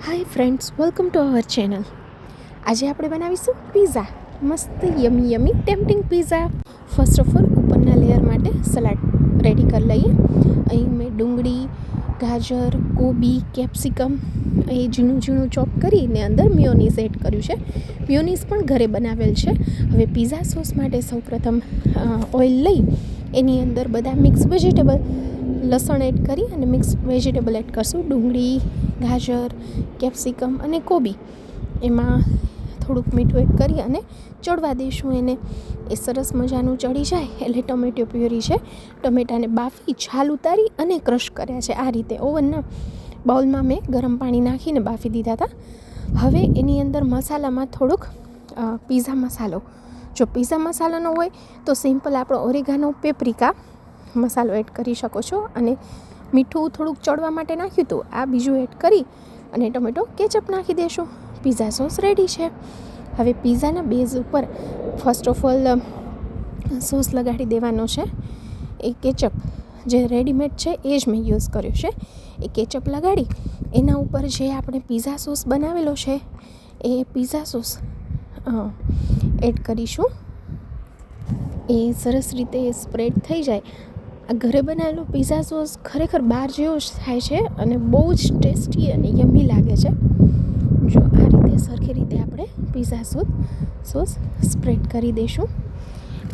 Hi friends, welcome to our channel. આજે આપણે બનાવીશું પીઝા. મસ્ત yummy tempting pizza. First of all ઉપરના લેયર માટે સલાડ રેડી કરી લઈએ. અહીં મેં ડુંગળી, ગાજર, કોબી, કેપ્સિકમ એ ઝીણું ચોપ કરીને અંદર મિયોનીઝ એડ કર્યું છે. મિયોનીઝ પણ ઘરે બનાવેલ છે. હવે પીઝા સોસ માટે સૌપ્રથમ ઓઇલ લઈ એની અંદર બધા મિક્સ વેજીટેબલ લસણ એડ કરી અને મિક્સ વેજીટેબલ એડ કરશું. ડુંગળી, ગાજર, કેપ્સિકમ અને કોબી એમાં થોડુંક મીઠું એડ કરી અને ચડવા દઈશું એને. એ સરસ મજાનું ચડી જાય એટલે ટમેટો પ્યુરી છે, ટમેટાને બાફી છાલ ઉતારી અને ક્રશ કર્યા છે. આ રીતે ઓવનના બાઉલમાં મેં ગરમ પાણી નાખીને બાફી દીધા હતા. હવે એની અંદર મસાલામાં થોડુંક પીઝા મસાલો, જો પીઝા મસાલો ન હોય તો સિમ્પલ આપણો ઓરેગાનો, પેપ્રિકા મસાલો એડ કરી શકો છો. અને મીઠું થોડુંક ચડવા માટે નાખ્યું હતું, આ બીજું એડ કરી અને ટમેટો કેચઅપ નાખી દઈશું. પીઝા સોસ રેડી છે. હવે પીઝાના બેઝ ઉપર ફર્સ્ટ ઓફ ઓલ સોસ લગાડી દેવાનો છે. એ કેચઅપ જે રેડીમેડ છે એ જ મેં યુઝ કર્યો છે. એ કેચઅપ લગાડી એના ઉપર જે આપણે પીઝા સોસ બનાવેલો છે એ પીઝા સોસ એડ કરીશું. એ સરસ રીતે સ્પ્રેડ થઈ જાય. આ ઘરે બનાવેલો પીઝા સોસ ખરેખર બહાર જેવો જ થાય છે અને બહુ જ ટેસ્ટી અને યમ્મી લાગે છે. જો આ રીતે સરખી રીતે આપણે પીઝા સોસ સ્પ્રેડ કરી દઈશું.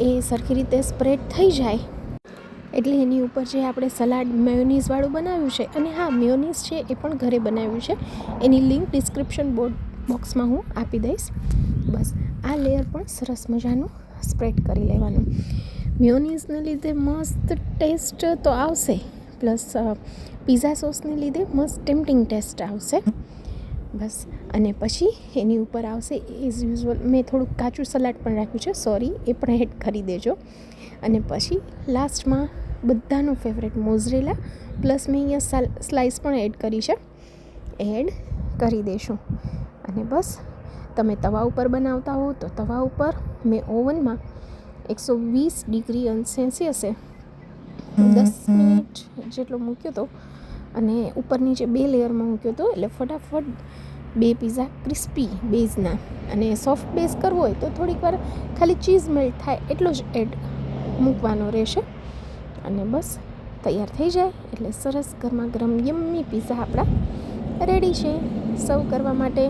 એ સરખી રીતે સ્પ્રેડ થઈ જાય એટલે એની ઉપર જે આપણે સલાડ મેયોનીઝવાળું બનાવ્યું છે, અને હા, મેયોનીઝ છે એ પણ ઘરે બનાવ્યું છે, એની લિંક ડિસ્ક્રિપ્શન બોક્સમાં હું આપી દઈશ. બસ આ લેયર પણ સરસ મજાનું સ્પ્રેડ કરી લેવાનું. મેયોનીઝને લીધે મસ્ત ટેસ્ટ તો આવશે, પ્લસ પીઝા સોસને લીધે મસ્ત ટેમ્પટિંગ ટેસ્ટ આવશે. બસ અને પછી એની ઉપર આવશે એઝ યુઝ્યુઅલ મેં થોડુંક કાચું સલાડ પણ રાખ્યું છે, સોરી, એ પણ એડ કરી દેજો. અને પછી લાસ્ટમાં બધાનું ફેવરેટ મોઝરેલા પ્લસ મેં અહીંયા સ્લાઈસ પણ એડ કરી છે, એડ કરી દઈશું. અને બસ તમે તવા ઉપર બનાવતા હો તો તવા ઉપર મેં ઓવનમાં 120 ડિગ્રી સેલ્સિયસે 10 મિનિટ જેટલો મૂક્યો હતો અને ઉપર નીચે 2 લેયરમાં મૂક્યો હતો. એટલે ફટાફટ 2 પીઝા ક્રિસ્પી બેઝના, અને સોફ્ટ બેઝ કરવો હોય તો થોડીક વાર ખાલી ચીઝ મેલ્ટ થાય એટલો જ એડ મૂકવાનો રહેશે. અને બસ તૈયાર થઈ જાય એટલે સરસ ગરમા ગરમ યમ્મી પીઝા આપણા રેડી છે. સર્વ કરવા માટે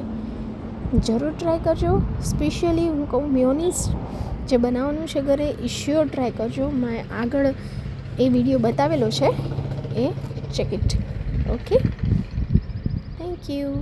જરૂર ટ્રાય કરજો. સ્પેશિયલી હું કહું, મેયોનીઝ જે બનાવવાનું છે ઘરે એ શ્યોર ટ્રાય કરજો. મેં આગળ એ વિડીયો બતાવેલો છે, એ check it. Okay, thank you.